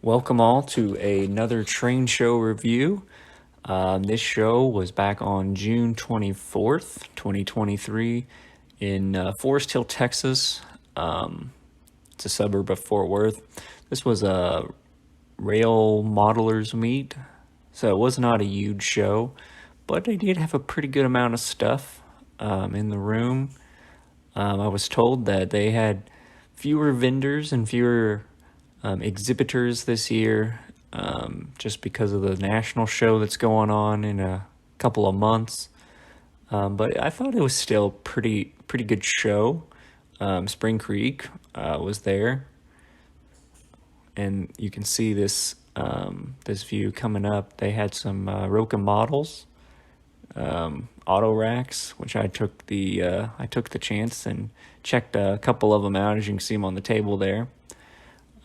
Welcome all to another train show review. This show was back on June 24th, 2023 in Forest Hill, Texas. It's a suburb of Fort Worth. This was a rail modelers meet, so it was not a huge show, but they did have a pretty good amount of stuff in the room. I was told that they had fewer vendors and fewer exhibitors this year, just because of the national show that's going on in a couple of months. But I thought it was still pretty good show. Spring Creek was there, and you can see this view coming up. They had some Roka models, auto racks, which I took the chance and checked a couple of them out, as you can see them on the table there.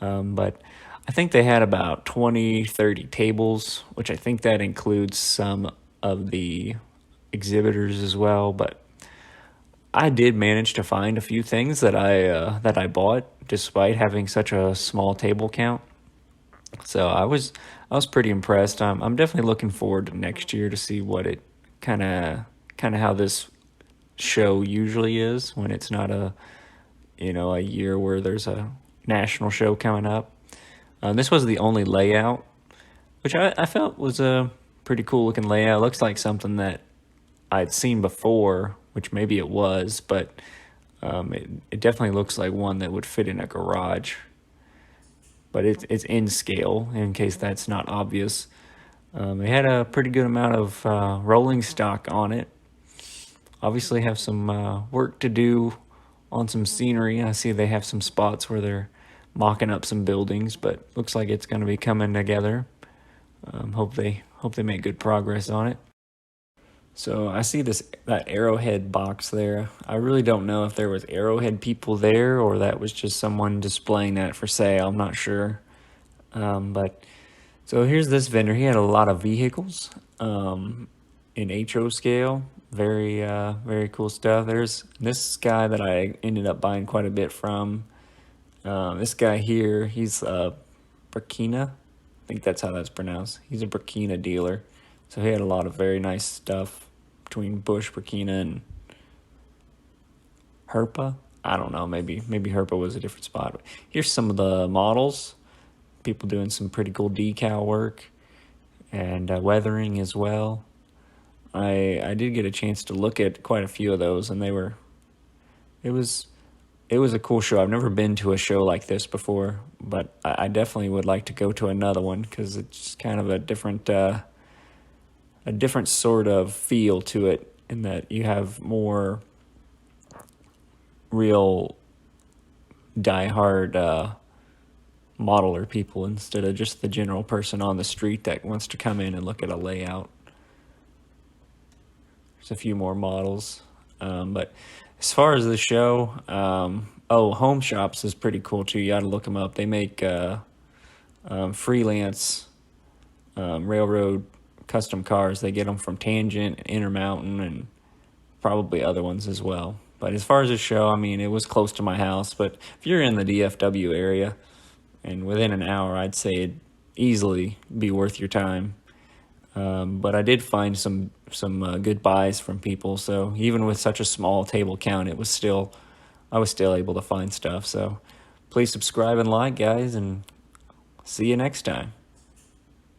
But I think they had about 20-30 tables, which I think that includes some of the exhibitors as well. But I did manage to find a few things that I bought despite having such a small table count. So I was pretty impressed. I'm definitely looking forward to next year to see what it kind of how this show usually is when it's not a year where there's a national show coming up. This was the only layout, which I felt was a pretty cool looking layout. It looks like something that I'd seen before, which maybe it was, but it definitely looks like one that would fit in a garage. But it's in scale, in case that's not obvious. They had a pretty good amount of rolling stock on it. Obviously have some work to do on some scenery. I see they have some spots where they're mocking up some buildings, but looks like it's going to be coming together. Hope they make good progress on it. So I see that Arrowhead box there. I really don't know if there was Arrowhead people there or that was just someone displaying that for sale. I'm not sure. But so here's this vendor. He had a lot of vehicles in HO scale. Very cool stuff. There's this guy that I ended up buying quite a bit from. This guy here, he's Burkina. I think that's how that's pronounced. He's a Burkina dealer. So he had a lot of very nice stuff between Bush, Burkina, and Herpa. I don't know, maybe Herpa was a different spot. But here's some of the models. People doing some pretty cool decal work and weathering as well. I did get a chance to look at quite a few of those, and it was a cool show. I've never been to a show like this before, but I definitely would like to go to another one because it's kind of a different sort of feel to it, in that you have more real diehard modeler people instead of just the general person on the street that wants to come in and look at a layout. There's a few more models, but as far as the show, Home Shops is pretty cool too. You got to look them up. They make freelance railroad custom cars. They get them from Tangent, Intermountain, and probably other ones as well. But as far as the show, I mean, it was close to my house. But if you're in the DFW area and within an hour, I'd say it'd easily be worth your time. But I did find some good buys from people. So even with such a small table count, I was still able to find stuff. So please subscribe and like, guys, and see you next time.